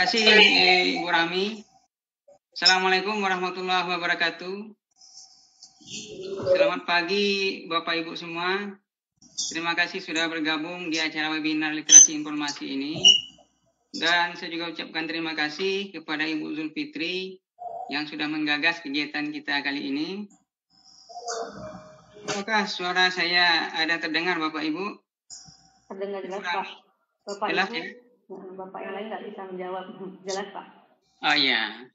kasih Ibu Rami. Assalamualaikum warahmatullahi wabarakatuh. Selamat pagi Bapak Ibu semua. Terima kasih sudah bergabung di acara webinar literasi informasi ini. Dan saya juga ucapkan terima kasih kepada Ibu Zulfitri yang sudah menggagas kegiatan kita kali ini. Apakah suara saya ada terdengar Bapak Ibu? Terdengar jelas Pak. Bapak jelas, Ibu, ya? Bapak yang lain nggak bisa menjawab. Jelas Pak. Oh iya.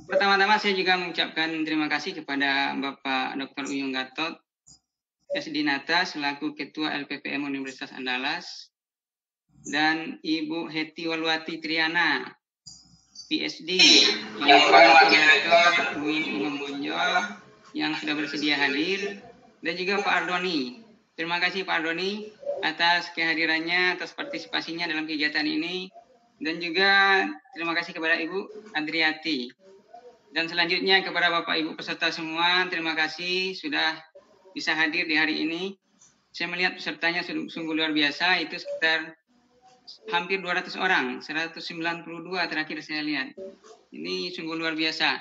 Pertama-tama saya juga mengucapkan terima kasih kepada Bapak Dr. Uyung Gatot S.Dinata selaku Ketua LPPM Universitas Andalas dan Ibu Heti Waluati Triana PSD yang Koordinator UIN Imam Bonjol yang sudah bersedia hadir, dan juga Pak Ardoni. Terima kasih Pak Ardoni atas kehadirannya, atas partisipasinya dalam kegiatan ini, dan juga terima kasih kepada Ibu Adriati. Dan selanjutnya kepada Bapak Ibu peserta semua, terima kasih sudah bisa hadir di hari ini. Saya melihat pesertanya sungguh luar biasa, itu sekitar hampir 200 orang, 192 terakhir saya lihat. Ini sungguh luar biasa.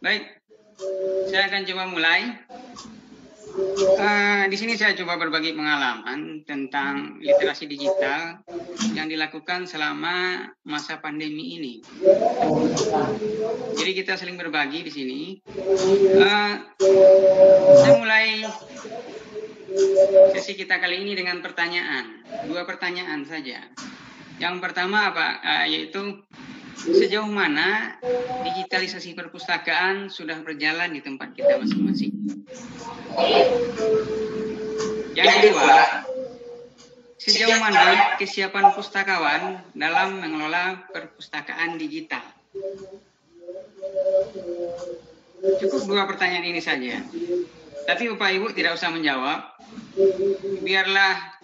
Baik, saya akan coba mulai. Di sini saya coba berbagi pengalaman tentang literasi digital yang dilakukan selama masa pandemi ini. Jadi kita saling berbagi di sini. Saya mulai sesi kita kali ini dengan pertanyaan, 2 pertanyaan saja. Yang pertama yaitu sejauh mana digitalisasi perpustakaan sudah berjalan di tempat kita masing-masing. Yang kedua, sejauh mana kesiapan pustakawan dalam mengelola perpustakaan digital. Cukup 2 pertanyaan ini saja. Tapi Bapak Ibu tidak usah menjawab. Biarlah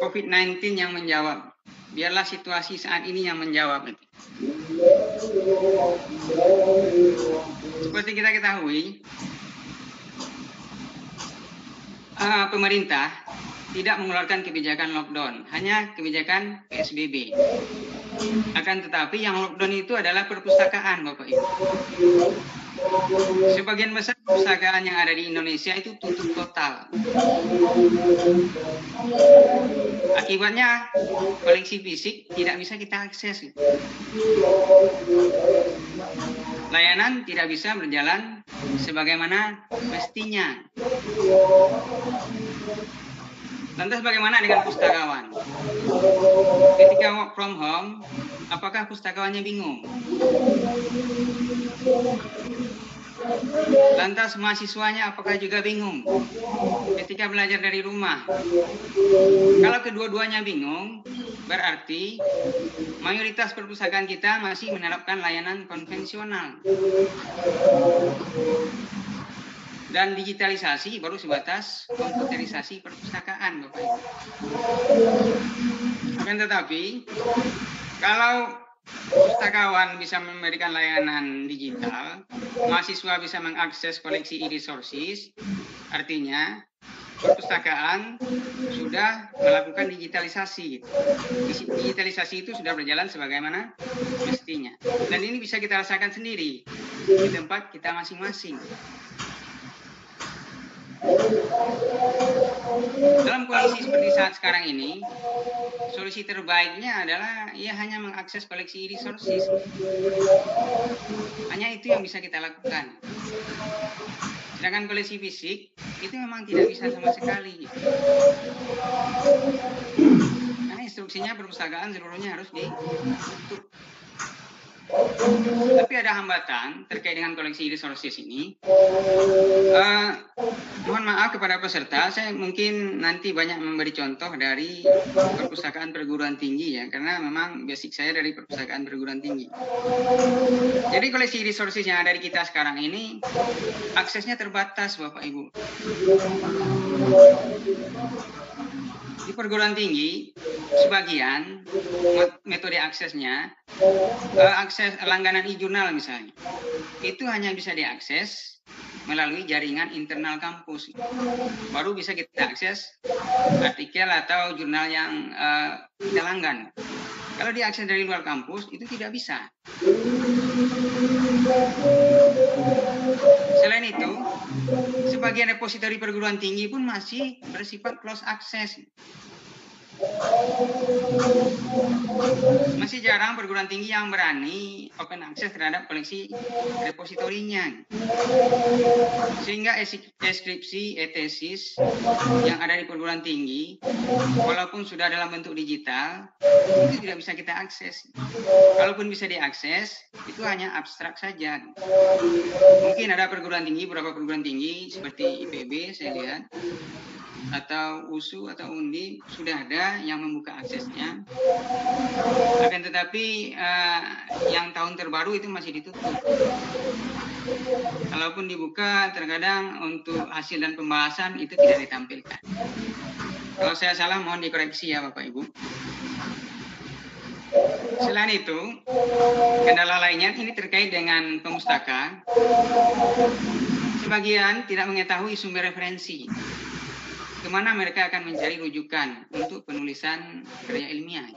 COVID-19 yang menjawab. Biarlah situasi saat ini yang menjawab. Seperti kita ketahui, pemerintah tidak mengeluarkan kebijakan lockdown, hanya kebijakan PSBB. Akan tetapi yang lockdown itu adalah perpustakaan, Bapak Ibu. Sebagian besar perpustakaan yang ada di Indonesia itu tutup total. Akibatnya koleksi fisik tidak bisa kita akses. Layanan tidak bisa berjalan sebagaimana mestinya. Lantas bagaimana dengan pustakawan? Ketika work from home, apakah pustakawannya bingung? Lantas mahasiswanya apakah juga bingung ketika belajar dari rumah? Kalau kedua-duanya bingung, berarti mayoritas perpustakaan kita masih menerapkan layanan konvensional. Dan digitalisasi baru sebatas komputerisasi perpustakaan, Bapak Ibu. Akan tetapi, kalau pustakawan bisa memberikan layanan digital, mahasiswa bisa mengakses koleksi e-resources, artinya perpustakaan sudah melakukan digitalisasi. Digitalisasi itu sudah berjalan sebagaimana mestinya. Dan ini bisa kita rasakan sendiri di tempat kita masing-masing. Dalam kondisi seperti saat sekarang ini, solusi terbaiknya adalah hanya mengakses koleksi e-resources. Hanya itu yang bisa kita lakukan. Sedangkan koleksi fisik itu memang tidak bisa sama sekali. Karena instruksinya perpustakaan seluruhnya harus ditutup. Tapi ada hambatan terkait dengan koleksi resources ini. Mohon maaf kepada peserta, saya mungkin nanti banyak memberi contoh dari perpustakaan perguruan tinggi ya, karena memang basic saya dari perpustakaan perguruan tinggi. Jadi koleksi resources yang ada di kita sekarang ini aksesnya terbatas, Bapak Ibu. Di perguruan tinggi, sebagian metode aksesnya, akses langganan e-jurnal misalnya, itu hanya bisa diakses melalui jaringan internal kampus. Baru bisa kita akses artikel atau jurnal yang kita langgan. Kalau diakses dari luar kampus, itu tidak bisa. Selain itu, sebagian repositori perguruan tinggi pun masih bersifat close access. Masih jarang perguruan tinggi yang berani open access terhadap koleksi repositorinya. Sehingga deskripsi, tesis yang ada di perguruan tinggi, walaupun sudah dalam bentuk digital, itu tidak bisa kita akses. Kalaupun bisa diakses, itu hanya abstrak saja. Mungkin ada perguruan tinggi, beberapa perguruan tinggi seperti IPB saya lihat, atau USU atau UNDI sudah ada yang membuka aksesnya. Akan tetapi yang tahun terbaru itu masih ditutup. Kalaupun dibuka, terkadang untuk hasil dan pembahasan itu tidak ditampilkan. Kalau saya salah, mohon dikoreksi ya Bapak Ibu. Selain itu, kendala lainnya ini terkait dengan pemustaka. Sebagian tidak mengetahui sumber referensi, kemana mereka akan mencari rujukan untuk penulisan karya ilmiah.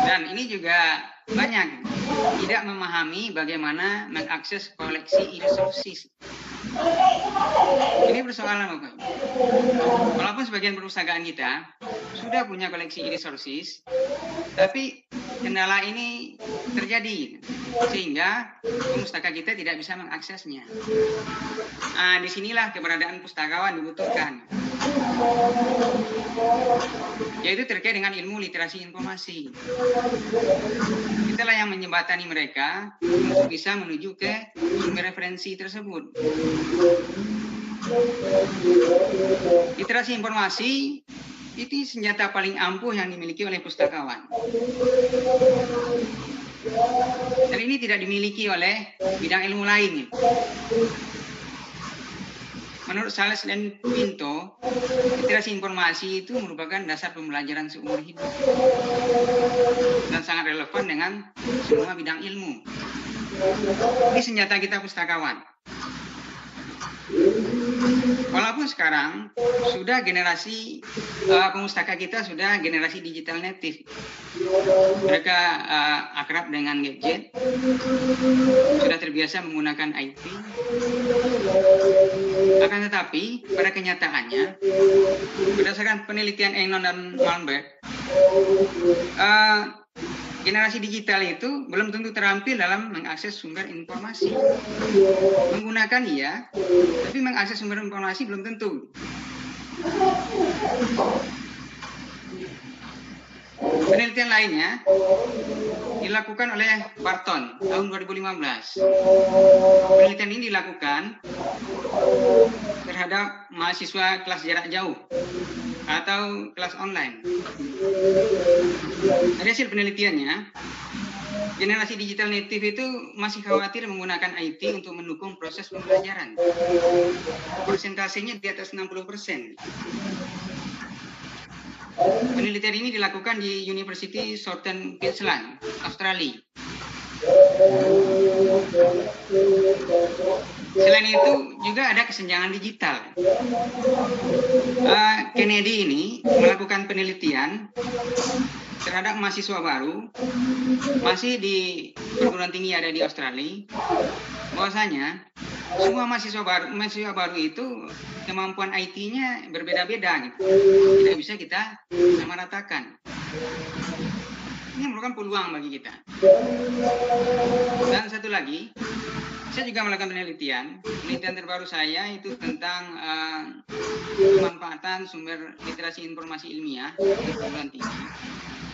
Dan ini juga banyak tidak memahami bagaimana mengakses koleksi e-resources. Ini persoalan Bapak. Walaupun sebagian perpustakaan kita sudah punya koleksi e-resources, tapi kendala ini terjadi sehingga pustaka kita tidak bisa mengaksesnya. Disinilah keberadaan pustakawan dibutuhkan, yaitu terkait dengan ilmu literasi informasi. Itulah yang menjembatani mereka untuk bisa menuju ke sumber referensi tersebut. Literasi informasi itu senjata paling ampuh yang dimiliki oleh pustakawan. Dan ini tidak dimiliki oleh bidang ilmu lain. Menurut Sales dan Pinto, literasi informasi itu merupakan dasar pembelajaran seumur hidup dan sangat relevan dengan semua bidang ilmu. Ini senjata kita pustakawan. Walaupun sekarang sudah generasi pemustaka kita sudah generasi digital native, mereka akrab dengan gadget, sudah terbiasa menggunakan IT. Akan tetapi pada kenyataannya, berdasarkan penelitian Enon dan Malmberg, generasi digital itu belum tentu terampil dalam mengakses sumber informasi. Menggunakan iya, tapi mengakses sumber informasi belum tentu. Penelitian lainnya dilakukan oleh Barton tahun 2015. Penelitian ini dilakukan terhadap mahasiswa kelas jarak jauh atau kelas online. Dari hasil penelitiannya, generasi digital native itu masih khawatir menggunakan IT untuk mendukung proses pembelajaran. Persentasenya di atas 60%. Penelitian ini dilakukan di University Southern Queensland, Australia. Selain itu juga ada kesenjangan digital. Kennedy ini melakukan penelitian terhadap mahasiswa baru masih di perguruan tinggi ada di Australia. Bahwasanya semua mahasiswa baru itu kemampuan IT-nya berbeda-beda, gitu. Tidak bisa kita samaratakan. Ini merupakan peluang bagi kita. Dan satu lagi, saya juga melakukan penelitian terbaru saya itu tentang pemanfaatan sumber literasi informasi ilmiah di perguruan tinggi.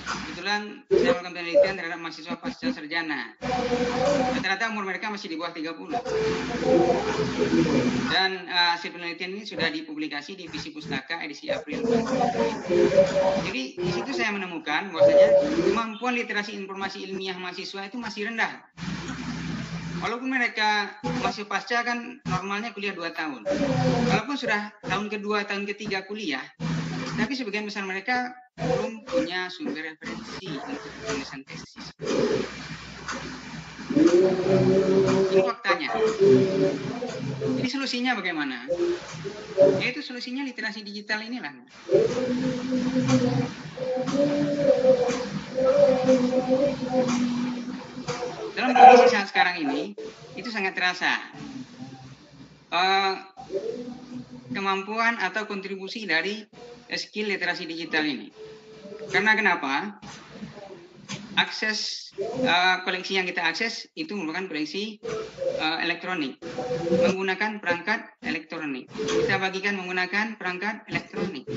Kebetulan saya melakukan penelitian terhadap mahasiswa pasca sarjana. Rata-rata umur mereka masih di bawah 30. Dan hasil penelitian ini sudah dipublikasi di Visi Pustaka edisi April. Jadi di situ saya menemukan bahwasanya kemampuan literasi informasi ilmiah mahasiswa itu masih rendah. Walaupun mereka masih pasca kan normalnya kuliah 2 tahun. Walaupun sudah tahun kedua, tahun ketiga kuliah, tapi sebagian besar mereka belum punya sumber referensi untuk penulisan tesis. Ini faktanya. Jadi solusinya bagaimana? Yaitu solusinya literasi digital inilah. Dalam kondisi saat sekarang ini, itu sangat terasa. Kemampuan atau kontribusi dari skill literasi digital ini. Karena kenapa? Akses koleksi yang kita akses itu merupakan koleksi elektronik, menggunakan perangkat elektronik. Kita bagikan menggunakan perangkat elektronik.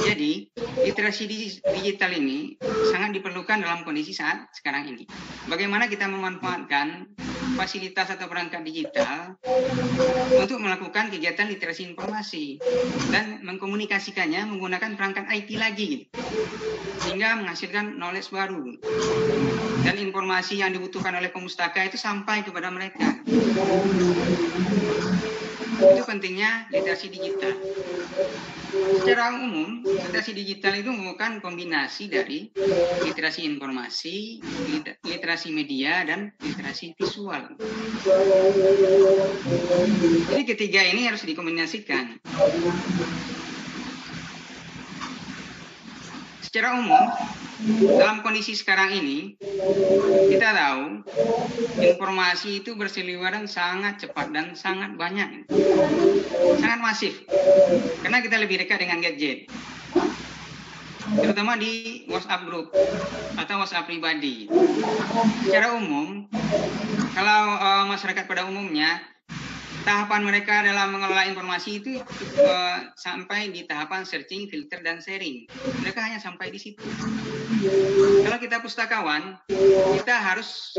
Jadi literasi digital ini sangat diperlukan dalam kondisi saat sekarang ini. Bagaimana kita memanfaatkan fasilitas atau perangkat digital untuk melakukan kegiatan literasi informasi dan mengkomunikasikannya menggunakan perangkat IT lagi, gitu. Sehingga menghasilkan knowledge baru dan informasi yang dibutuhkan oleh pemustaka itu sampai kepada mereka. Itu pentingnya literasi digital. Secara umum, literasi digital itu merupakan kombinasi dari literasi informasi, literasi media, dan literasi visual. Jadi ketiga ini harus dikombinasikan. Secara umum, dalam kondisi sekarang ini, kita tahu informasi itu berseliweran sangat cepat dan sangat banyak, sangat masif, karena kita lebih dekat dengan gadget, terutama di WhatsApp group atau WhatsApp pribadi. Secara umum, kalau masyarakat pada umumnya, tahapan mereka dalam mengelola informasi itu sampai di tahapan searching, filter, dan sharing. Mereka hanya sampai di situ. Kalau kita pustakawan, kita harus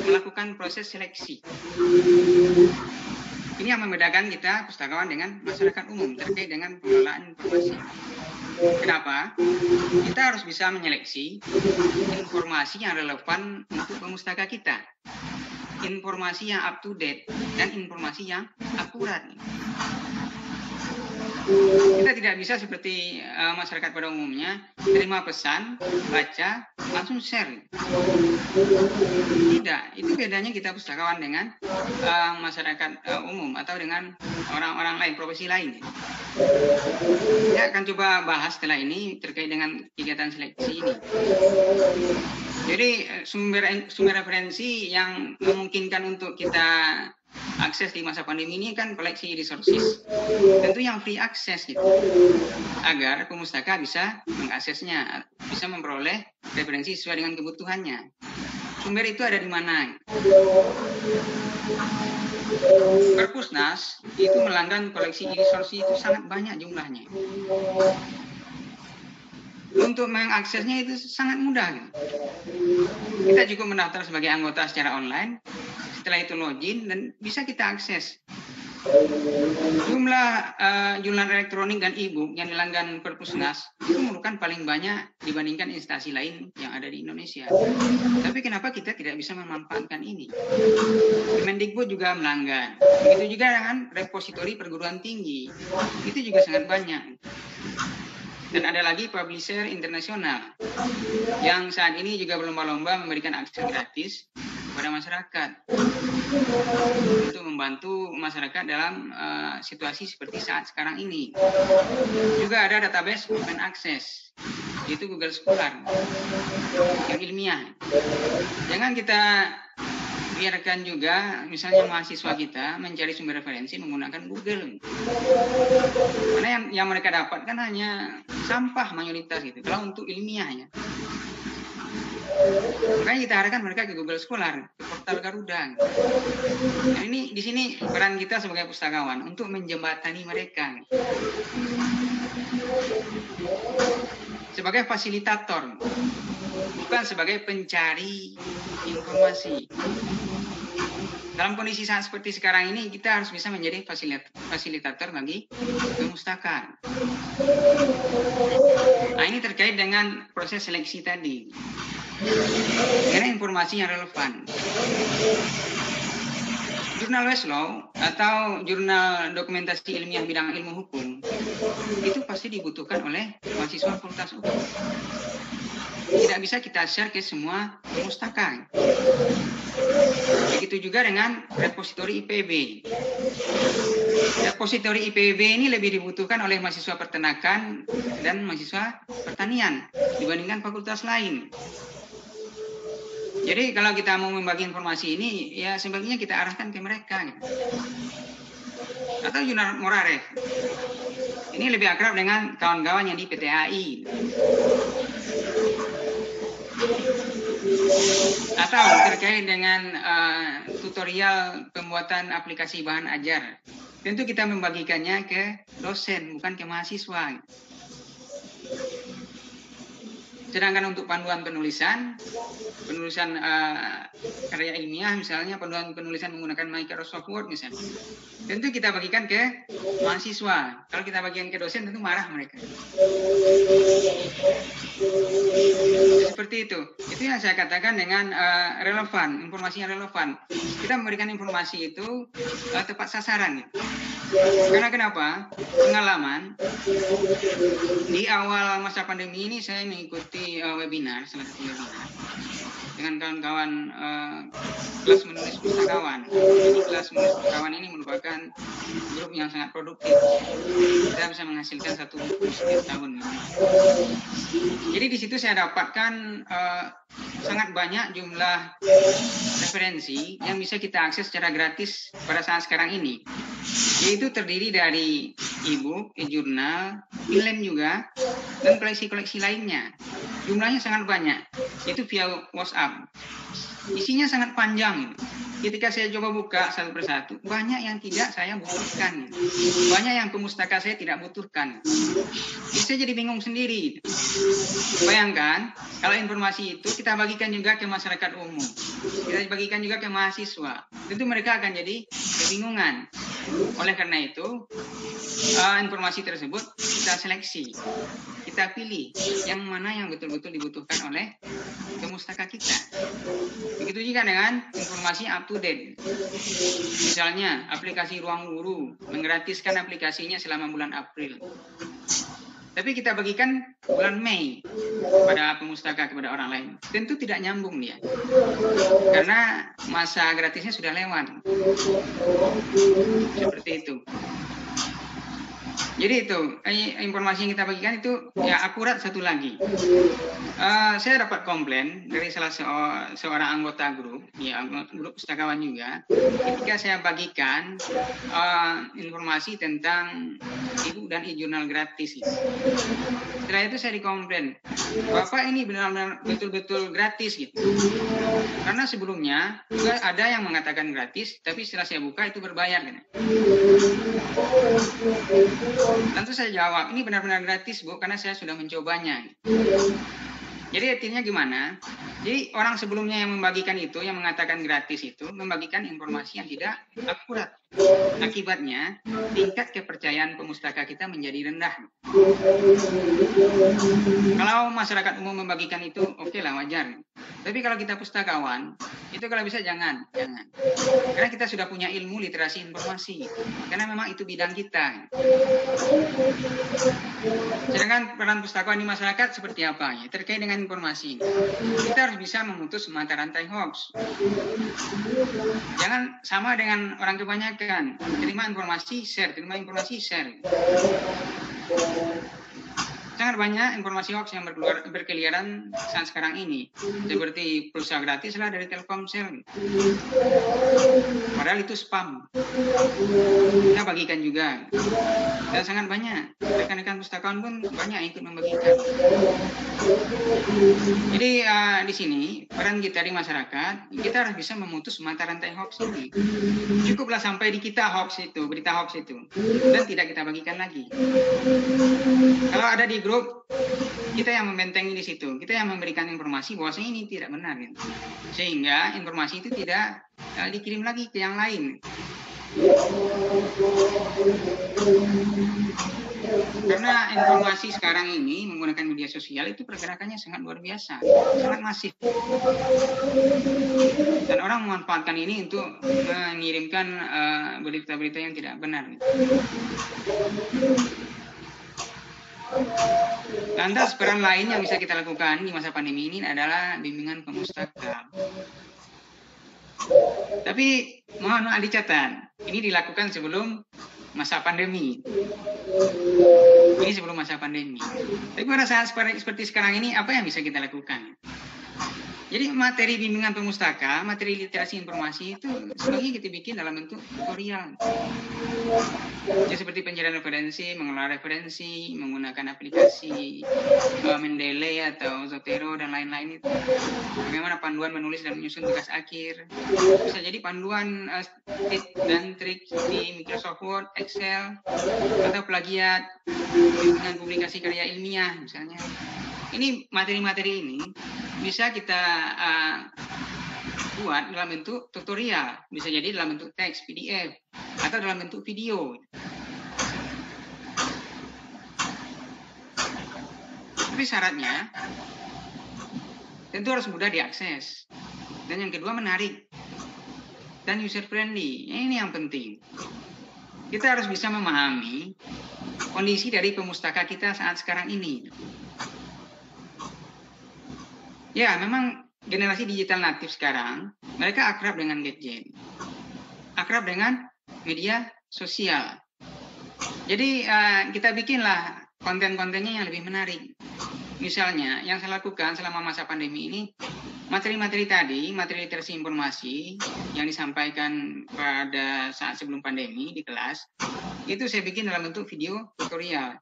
melakukan proses seleksi. Ini yang membedakan kita pustakawan dengan masyarakat umum terkait dengan pengelolaan informasi. Kenapa? Kita harus bisa menyeleksi informasi yang relevan untuk pemustaka kita, informasi yang up to date, dan informasi yang akurat. Kita tidak bisa seperti masyarakat pada umumnya, terima pesan, baca, langsung share. Tidak, itu bedanya kita pustakawan dengan masyarakat umum atau dengan orang-orang lain, profesi lain. Saya akan coba bahas setelah ini terkait dengan kegiatan seleksi ini. Jadi sumber referensi yang memungkinkan untuk kita akses di masa pandemi ini kan koleksi resources, tentu yang free access gitu, agar pemustaka bisa mengaksesnya, bisa memperoleh referensi sesuai dengan kebutuhannya. Sumber itu ada di mana? Perpusnas itu melanggan koleksi resources itu sangat banyak jumlahnya. Untuk mengaksesnya itu sangat mudah. Kita cukup mendaftar sebagai anggota secara online, setelah itu login dan bisa kita akses. Jumlah jurnal elektronik dan e-book yang dilanggan Perpusnas itu merupakan paling banyak dibandingkan instansi lain yang ada di Indonesia. Tapi kenapa kita tidak bisa memanfaatkan ini? Kemendikbud juga melanggan. Begitu juga dengan repositori perguruan tinggi. Itu juga sangat banyak. Dan ada lagi publisher internasional yang saat ini juga berlomba-lomba memberikan akses gratis kepada masyarakat untuk membantu masyarakat dalam situasi seperti saat sekarang ini. Juga ada database open access, yaitu Google Scholar yang ilmiah. Jangan kita biarkan juga misalnya mahasiswa kita mencari sumber referensi menggunakan Google, karena yang mereka dapatkan hanya sampah mayoritas gitu kalau untuk ilmiahnya. Makanya kita harapkan mereka ke Google Scholar, ke portal Garuda. Nah, ini di sini peran kita sebagai pustakawan untuk menjembatani mereka sebagai fasilitator, bukan sebagai pencari informasi. Dalam kondisi saat seperti sekarang ini, kita harus bisa menjadi fasilitator bagi pemustaka. Nah, ini terkait dengan proses seleksi tadi. Karena informasi yang relevan. Jurnal Westlaw atau jurnal dokumentasi ilmiah bidang ilmu hukum itu pasti dibutuhkan oleh mahasiswa fakultas hukum. Tidak tidak bisa kita share ke semua pustaka. Begitu juga dengan repositori IPB. Repositori IPB ini lebih dibutuhkan oleh mahasiswa peternakan dan mahasiswa pertanian dibandingkan fakultas lain. Jadi kalau kita mau membagi informasi ini, ya sebaiknya kita arahkan ke mereka. Atau Jurnal Moraref. Ini lebih akrab dengan kawan-kawan yang di PTAI. Atau terkait dengan tutorial pembuatan aplikasi bahan ajar. Tentu kita membagikannya ke dosen, bukan ke mahasiswa. Sedangkan untuk panduan penulisan karya ilmiah misalnya, panduan penulisan menggunakan Microsoft Word misalnya, tentu kita bagikan ke mahasiswa. Kalau kita bagikan ke dosen tentu marah mereka. Seperti itu. Itu yang saya katakan dengan relevan, informasi yang relevan. Kita memberikan informasi itu tepat sasaran. Karena kenapa? Pengalaman di awal masa pandemi ini saya mengikuti webinar, salah satu webinar dengan kawan-kawan kelas menulis pustakawan. Jadi kelas menulis pustakawan ini merupakan grup yang sangat produktif. Kita bisa menghasilkan satu buku setiap tahun. Jadi di situ saya dapatkan sangat banyak jumlah referensi yang bisa kita akses secara gratis pada saat sekarang ini. Yaitu terdiri dari e-book, e-jurnal, film juga, dan koleksi-koleksi lainnya. Jumlahnya sangat banyak. Itu via WhatsApp. Isinya sangat panjang. Ketika saya coba buka satu persatu, banyak yang tidak saya butuhkan. Banyak yang pemustaka saya tidak butuhkan. Jadi saya jadi bingung sendiri. Bayangkan, kalau informasi itu kita bagikan juga ke masyarakat umum. Kita bagikan juga ke mahasiswa. Tentu mereka akan jadi kebingungan. Oleh karena itu, informasi tersebut kita seleksi. Kita pilih yang mana yang betul-betul dibutuhkan oleh pemustaka kita. Begitu juga dengan informasi up to date. Misalnya, aplikasi Ruang Guru menggratiskan aplikasinya selama bulan April. Tapi kita bagikan bulan Mei pada pemustaka kepada orang lain. Tentu tidak nyambung dia. Karena masa gratisnya sudah lewat. Seperti itu. Jadi itu, informasi yang kita bagikan itu ya akurat. Satu lagi. Saya dapat komplain dari salah seorang anggota grup, ya grup pustakawan juga, ketika saya bagikan informasi tentang e-book dan e-jurnal gratis. Setelah itu saya dikomplain, Bapak ini benar-benar betul-betul gratis gitu. Karena sebelumnya juga ada yang mengatakan gratis, tapi setelah saya buka itu berbayar. Gitu. Tentu saya jawab, ini benar-benar gratis Bu, karena saya sudah mencobanya. Jadi artinya gimana? Jadi orang sebelumnya yang membagikan itu, yang mengatakan gratis itu, membagikan informasi yang tidak akurat. Akibatnya, tingkat kepercayaan pemustaka kita menjadi rendah. Kalau masyarakat umum membagikan itu, oke lah, wajar. Tapi kalau kita pustakawan, itu kalau bisa jangan. Karena kita sudah punya ilmu literasi informasi. Karena memang itu bidang kita. Sedangkan peran pustakawan di masyarakat seperti apa? Ya, terkait dengan informasi. Kita harus bisa memutus mata rantai hoax. Jangan sama dengan orang kebanyakan. Terima informasi, share. Sangat banyak informasi hoax yang berkeliaran saat sekarang ini. Seperti pulsa gratis lah dari Telkomsel. Padahal itu spam. Kita bagikan juga. Dan sangat banyak. Rekan-rekan pustakawan pun banyak yang ikut membagikan. Jadi di sini peran kita di masyarakat, kita harus bisa memutus mata rantai hoax ini. Cukuplah sampai di kita berita hoax itu. Dan tidak kita bagikan lagi. Kalau ada di grup, kita yang membentengi di situ, kita yang memberikan informasi bahwasanya ini tidak benar, gitu. Sehingga informasi itu tidak dikirim lagi ke yang lain. Karena informasi sekarang ini menggunakan media sosial itu pergerakannya sangat luar biasa, sangat masif. Dan orang memanfaatkan ini untuk mengirimkan berita-berita yang tidak benar. Lantas peran lain yang bisa kita lakukan di masa pandemi ini adalah bimbingan pemustaka. Tapi mohon dicatat, ini dilakukan sebelum masa pandemi. Ini sebelum masa pandemi. Tapi pada saat seperti sekarang ini, apa yang bisa kita lakukan? Jadi materi bimbingan pemustaka, materi literasi informasi itu sebagian kita bikin dalam bentuk tutorial. Jadi seperti pencarian referensi, mengelola referensi, menggunakan aplikasi Mendeley atau Zotero dan lain-lain itu. Bagaimana panduan menulis dan menyusun tugas akhir. Bisa jadi panduan tips dan trik di Microsoft Word, Excel, atau plagiat dengan publikasi karya ilmiah misalnya. Ini materi-materi ini bisa kita buat dalam bentuk tutorial, bisa jadi dalam bentuk teks, PDF, atau dalam bentuk video. Tapi syaratnya tentu harus mudah diakses. Dan yang kedua menarik dan user friendly. Ini yang penting. Kita harus bisa memahami kondisi dari pemustaka kita saat sekarang ini. Ya, memang generasi digital natif sekarang, mereka akrab dengan gadget. Akrab dengan media sosial. Jadi kita bikinlah konten-kontennya yang lebih menarik. Misalnya, yang saya lakukan selama masa pandemi ini, materi-materi tadi, materi literasi informasi yang disampaikan pada saat sebelum pandemi di kelas, itu saya bikin dalam bentuk video tutorial.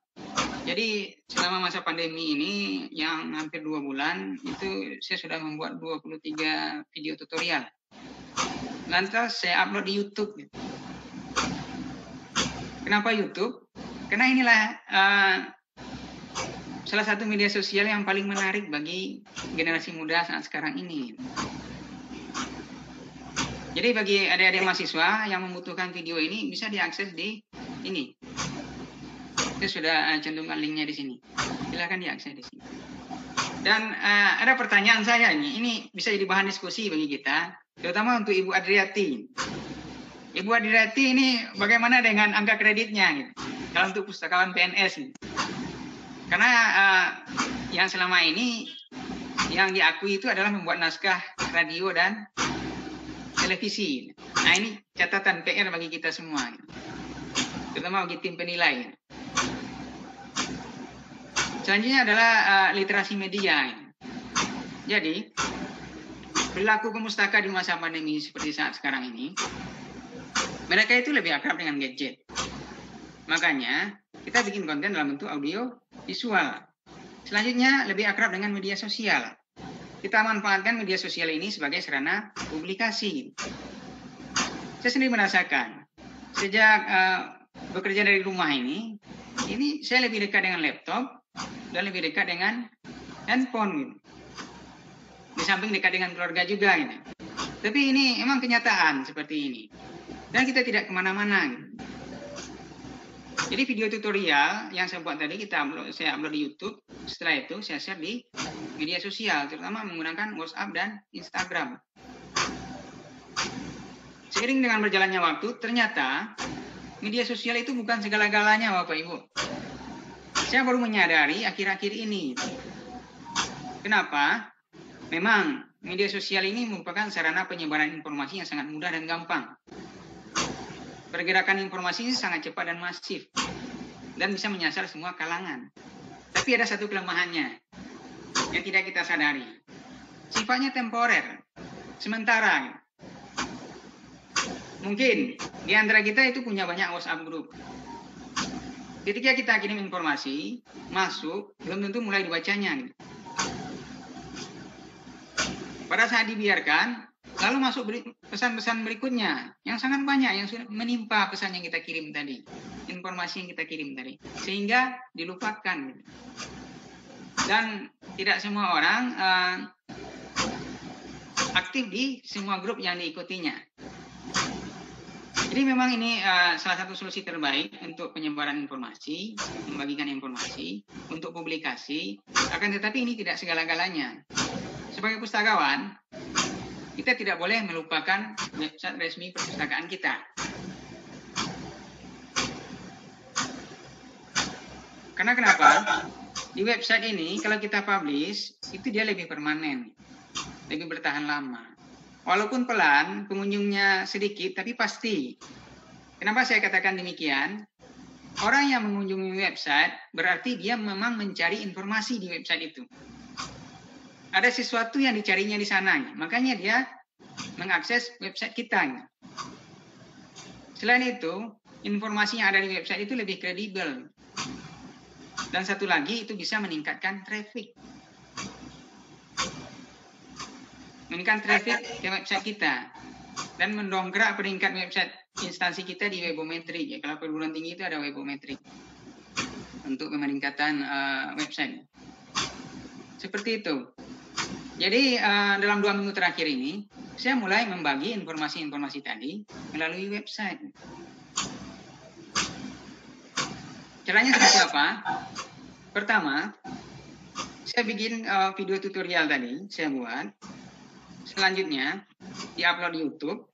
Jadi selama masa pandemi ini yang hampir 2 bulan itu saya sudah membuat 23 video tutorial. Lantas saya upload di YouTube. Kenapa YouTube? Karena inilah salah satu media sosial yang paling menarik bagi generasi muda saat sekarang ini. Jadi bagi adik-adik mahasiswa yang membutuhkan video ini bisa diakses di ini. Saya sudah cantumkan linknya di sini. Silakan diakses di sini. Dan ada pertanyaan saya ini bisa jadi bahan diskusi bagi kita, terutama untuk Ibu Adriati. Ibu Adriati ini bagaimana dengan angka kreditnya gitu, kalau untuk pustakawan PNS? Gitu. Karena yang selama ini yang diakui itu adalah membuat naskah radio dan televisi. Nah ini catatan PR bagi kita semua, gitu. Terutama bagi tim penilai. Selanjutnya adalah literasi media. Jadi, perilaku pemustaka di masa pandemi seperti saat sekarang ini, mereka itu lebih akrab dengan gadget. Makanya, kita bikin konten dalam bentuk audio visual. Selanjutnya, lebih akrab dengan media sosial. Kita manfaatkan media sosial ini sebagai sarana publikasi. Saya sendiri merasakan, sejak bekerja dari rumah ini saya lebih dekat dengan laptop, dan lebih dekat dengan handphone gitu. Di samping dekat dengan keluarga juga gitu. Tapi ini emang kenyataan seperti ini. Dan kita tidak kemana-mana gitu. Jadi video tutorial yang saya buat tadi saya upload di YouTube. Setelah itu saya share di media sosial, terutama menggunakan WhatsApp dan Instagram. Seiring dengan berjalannya waktu, ternyata media sosial itu bukan segala-galanya Bapak Ibu. Saya baru menyadari akhir-akhir ini. Kenapa? Memang media sosial ini merupakan sarana penyebaran informasi yang sangat mudah dan gampang. Pergerakan informasi ini sangat cepat dan masif. Dan bisa menyasar semua kalangan. Tapi ada satu kelemahannya yang tidak kita sadari. Sifatnya temporer. Sementara. Mungkin di antara kita itu punya banyak WhatsApp group. Ketika kita kirim informasi, masuk, belum tentu mulai dibacanya. Pada saat dibiarkan, lalu masuk pesan-pesan berikutnya, yang sangat banyak, yang sudah menimpa pesan yang kita kirim tadi, informasi yang kita kirim tadi, sehingga dilupakan. Dan tidak semua orang aktif di semua grup yang diikutinya. Jadi memang ini salah satu solusi terbaik untuk penyebaran informasi, membagikan informasi, untuk publikasi. Akan tetapi ini tidak segala-galanya. Sebagai pustakawan, kita tidak boleh melupakan website resmi perpustakaan kita. Karena kenapa? Di website ini kalau kita publish itu dia lebih permanen, lebih bertahan lama. Walaupun pelan, pengunjungnya sedikit, tapi pasti. Kenapa saya katakan demikian? Orang yang mengunjungi website berarti dia memang mencari informasi di website itu. Ada sesuatu yang dicarinya di sana, makanya dia mengakses website kita. Selain itu, informasi yang ada di website itu lebih kredibel. Dan satu lagi, itu bisa meningkatkan traffic. Meningkatkan traffic ke website kita. Dan mendongkrak peringkat website instansi kita di webometrik. Ya, kalau perguruan tinggi itu ada webometrik. Untuk peningkatan website. Seperti itu. Jadi dalam 2 minggu terakhir ini, saya mulai membagi informasi-informasi tadi melalui website. Caranya seperti apa? Pertama, saya bikin video tutorial tadi, saya buat. Selanjutnya, di-upload di YouTube.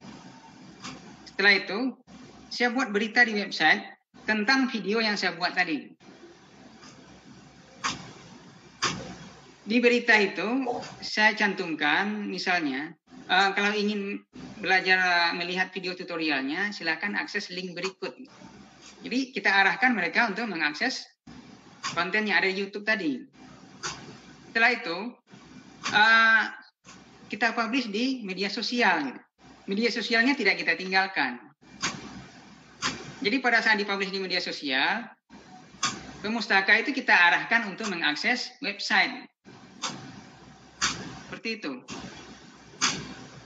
Setelah itu, saya buat berita di website tentang video yang saya buat tadi. Di berita itu, saya cantumkan, misalnya, kalau ingin belajar melihat video tutorialnya, silakan akses link berikut. Jadi, kita arahkan mereka untuk mengakses konten yang ada di YouTube tadi. Setelah itu, kita publish di media sosial. Media sosialnya tidak kita tinggalkan. Jadi, pada saat dipublish di media sosial, pemustaka itu kita arahkan untuk mengakses website. Seperti itu.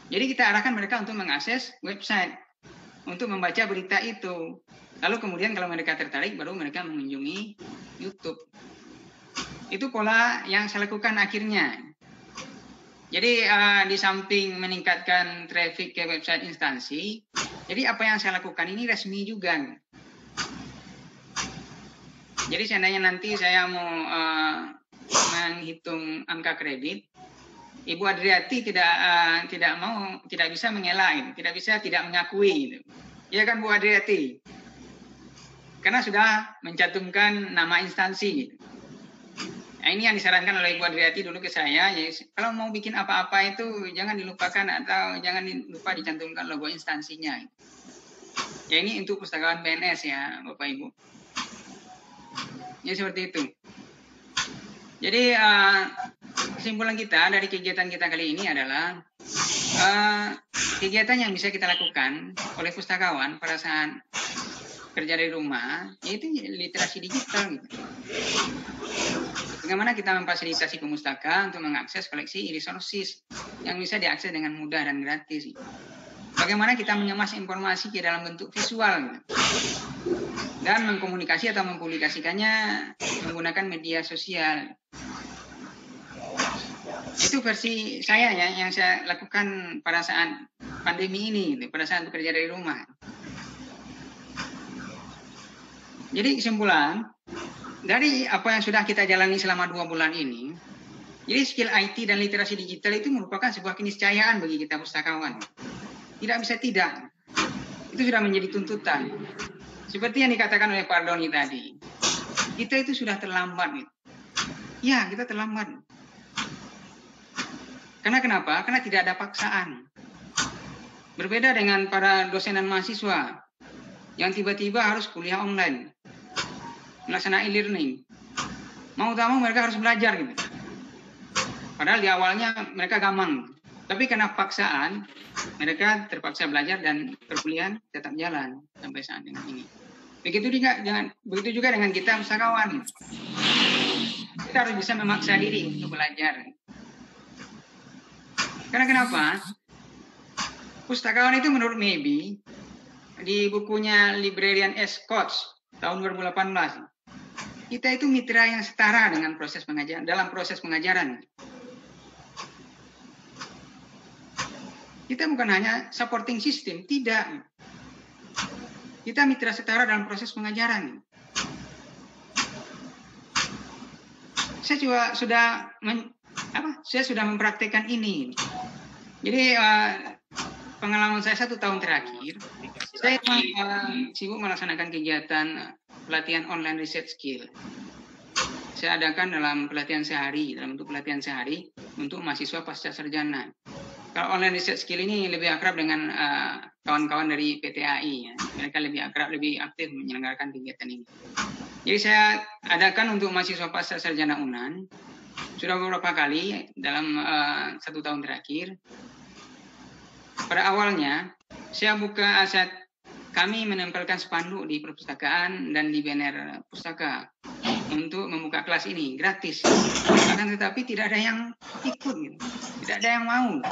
Jadi kita arahkan mereka untuk mengakses website, untuk membaca berita itu. Lalu kemudian kalau mereka tertarik, baru mereka mengunjungi YouTube. Itu pola yang saya lakukan akhirnya. Jadi di samping meningkatkan traffic ke website instansi, jadi apa yang saya lakukan ini resmi juga. Jadi seandainya nanti saya mau menghitung angka kredit, Ibu Adriati tidak bisa mengelak, tidak mengakui, gitu. Ya kan Bu Adriati? Karena sudah mencantumkan nama instansi. Gitu. Nah, ini yang disarankan oleh Ibu Adriati dulu ke saya. Ya, kalau mau bikin apa-apa itu jangan dilupakan atau jangan lupa dicantumkan logo instansinya. Gitu. Ya ini untuk pustakawan PNS ya Bapak Ibu. Ya seperti itu. Jadi kesimpulan kita dari kegiatan kita kali ini adalah kegiatan yang bisa kita lakukan oleh pustakawan pada saat kerja dari rumah, yaitu literasi digital. Gitu. Bagaimana kita memfasilitasi pemustaka untuk mengakses koleksi e-resources yang bisa diakses dengan mudah dan gratis. Gitu. Bagaimana kita mengemas informasi ke dalam bentuk visual gitu. Dan mengkomunikasi atau mempublikasikannya menggunakan media sosial. Itu versi saya ya, yang saya lakukan pada saat pandemi ini, pada saat bekerja dari rumah. Jadi kesimpulan, dari apa yang sudah kita jalani selama 2 bulan ini, jadi skill IT dan literasi digital itu merupakan sebuah keniscayaan bagi kita pustakawan. Tidak bisa tidak. Itu sudah menjadi tuntutan. Seperti yang dikatakan oleh Pak Doni tadi. Kita itu sudah terlambat. Ya, kita terlambat. Karena kenapa? Karena tidak ada paksaan. Berbeda dengan para dosen dan mahasiswa yang tiba-tiba harus kuliah online, melaksanakan e-learning. Mau tak mau mereka harus belajar gitu. Padahal di awalnya mereka gampang. Tapi karena paksaan, mereka terpaksa belajar dan perkuliahan tetap jalan sampai saat ini. Begitu juga dengan kita pustakawan. Kita harus bisa memaksa diri untuk belajar. Karena kenapa? Pustakawan itu menurut Maybe di bukunya Librarian as Coach tahun 2018, kita itu mitra yang setara dengan proses pengajaran dalam proses pengajaran. Kita bukan hanya supporting system, tidak. Kita mitra setara dalam proses pengajaran. Saya juga sudah mempraktekkan ini. Jadi pengalaman saya 1 tahun terakhir, saya sibuk melaksanakan kegiatan pelatihan online research skill. saya adakan dalam pelatihan sehari, dalam bentuk pelatihan sehari untuk mahasiswa pasca sarjana. Kalau online research skill ini lebih akrab dengan kawan-kawan dari PTAI. Ya. Mereka lebih akrab, lebih aktif menyelenggarakan kegiatan ini. Jadi saya adakan untuk mahasiswa pasca sarjana UNAN sudah beberapa kali dalam 1 tahun terakhir. Pada awalnya kami menempelkan spanduk di perpustakaan dan di banner pustaka untuk membuka kelas ini gratis. Akan tetapi tidak ada yang ikut, gitu. Tidak ada yang mau.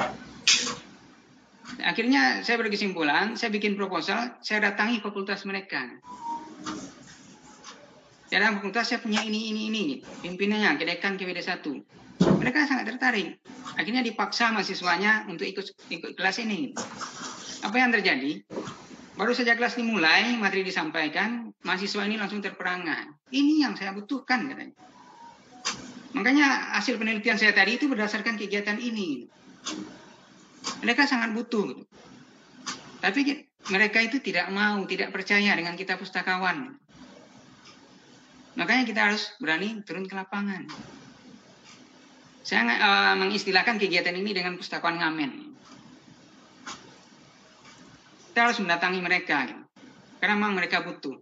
Akhirnya saya berkesimpulan, saya bikin proposal, saya datangi fakultas mereka. Dalam fakultas saya punya ini, pimpinannya, kedekan KWD 1. Mereka sangat tertarik. Akhirnya dipaksa mahasiswanya untuk ikut kelas ini. Apa yang terjadi? Baru saja kelas dimulai, materi disampaikan, mahasiswa ini langsung terperangah. Ini yang saya butuhkan, katanya. Makanya hasil penelitian saya tadi itu berdasarkan kegiatan ini. Mereka sangat butuh. Tapi mereka itu tidak mau, tidak percaya dengan kita pustakawan. Makanya kita harus berani turun ke lapangan. Saya mengistilahkan kegiatan ini dengan pustakawan ngamen. Kita harus mendatangi mereka, gitu. Karena memang mereka butuh.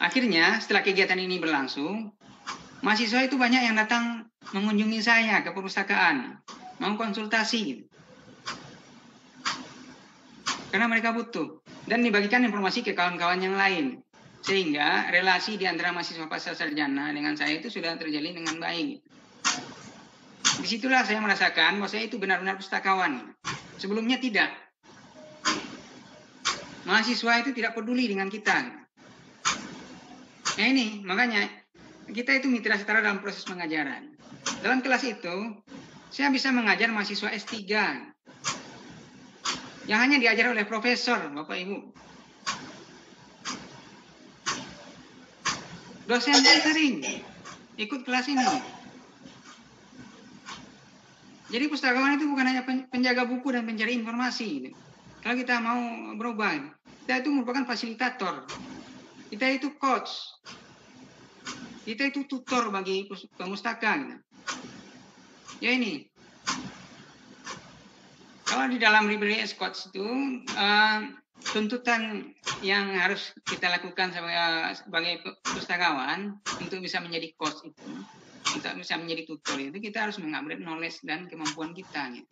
Akhirnya setelah kegiatan ini berlangsung, mahasiswa itu banyak yang datang mengunjungi saya ke perpustakaan, mau konsultasi, gitu. Karena mereka butuh. Dan dibagikan informasi ke kawan-kawan yang lain. Sehingga relasi di antara mahasiswa pasca sarjana dengan saya itu sudah terjalin dengan baik. Disitulah saya merasakan bahwa saya itu benar-benar pustakawan. Sebelumnya tidak. Mahasiswa itu tidak peduli dengan kita. Nah ini, makanya kita itu mitra setara dalam proses pengajaran. Dalam kelas itu, saya bisa mengajar mahasiswa S3. Yang hanya diajar oleh profesor, Bapak Ibu. Dosen sering ikut kelas ini. Jadi pustakawan itu bukan hanya penjaga buku dan pencari informasi. Kalau kita mau berubah, kita itu merupakan fasilitator. Kita itu coach. Kita itu tutor bagi pemustaka. Ya ini. Kalau di dalam Library as Coach itu, tuntutan yang harus kita lakukan sebagai pustakawan untuk bisa menjadi coach itu, untuk bisa menjadi tutor itu, kita harus mengupgrade knowledge dan kemampuan kita. Gitu.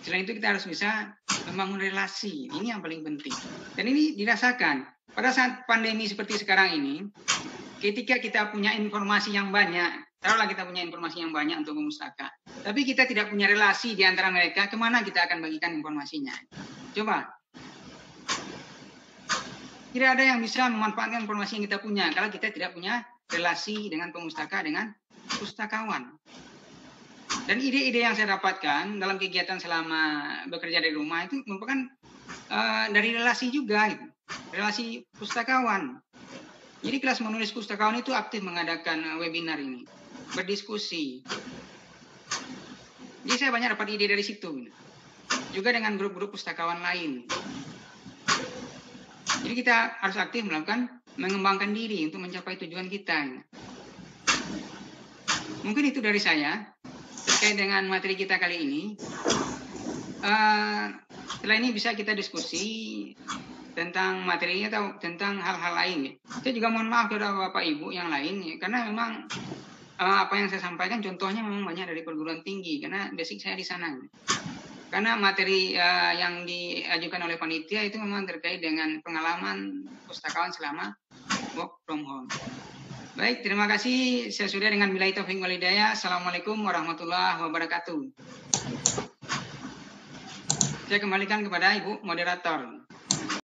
Selain itu kita harus bisa membangun relasi. Ini yang paling penting. Dan ini dirasakan. Pada saat pandemi seperti sekarang ini, ketika kita punya informasi yang banyak, taruhlah kita punya informasi yang banyak untuk pemustaka, tapi kita tidak punya relasi di antara mereka, kemana kita akan bagikan informasinya? Coba. Tidak ada yang bisa memanfaatkan informasi yang kita punya kalau kita tidak punya relasi dengan pemustaka, dengan pustakawan. Dan ide-ide yang saya dapatkan dalam kegiatan selama bekerja dari rumah itu merupakan dari relasi juga, gitu. Relasi pustakawan. Jadi kelas menulis pustakawan itu aktif mengadakan webinar ini, berdiskusi. Jadi saya banyak dapat ide dari situ. Juga dengan grup-grup pustakawan lain. Jadi kita harus aktif mengembangkan diri untuk mencapai tujuan kita. Mungkin itu dari saya. Terkait dengan materi kita kali ini, setelah ini bisa kita diskusi tentang materinya atau tentang hal-hal lain. Saya juga mohon maaf kepada Bapak Ibu yang lain, karena memang apa yang saya sampaikan contohnya memang banyak dari perguruan tinggi, karena basic saya di sana. Karena materi yang diajukan oleh panitia itu memang terkait dengan pengalaman pustakawan selama work from home. Baik, terima kasih. Saya sudah dengan billahi taufiq wal hidayah. Assalamualaikum warahmatullahi wabarakatuh. Saya kembalikan kepada Ibu moderator.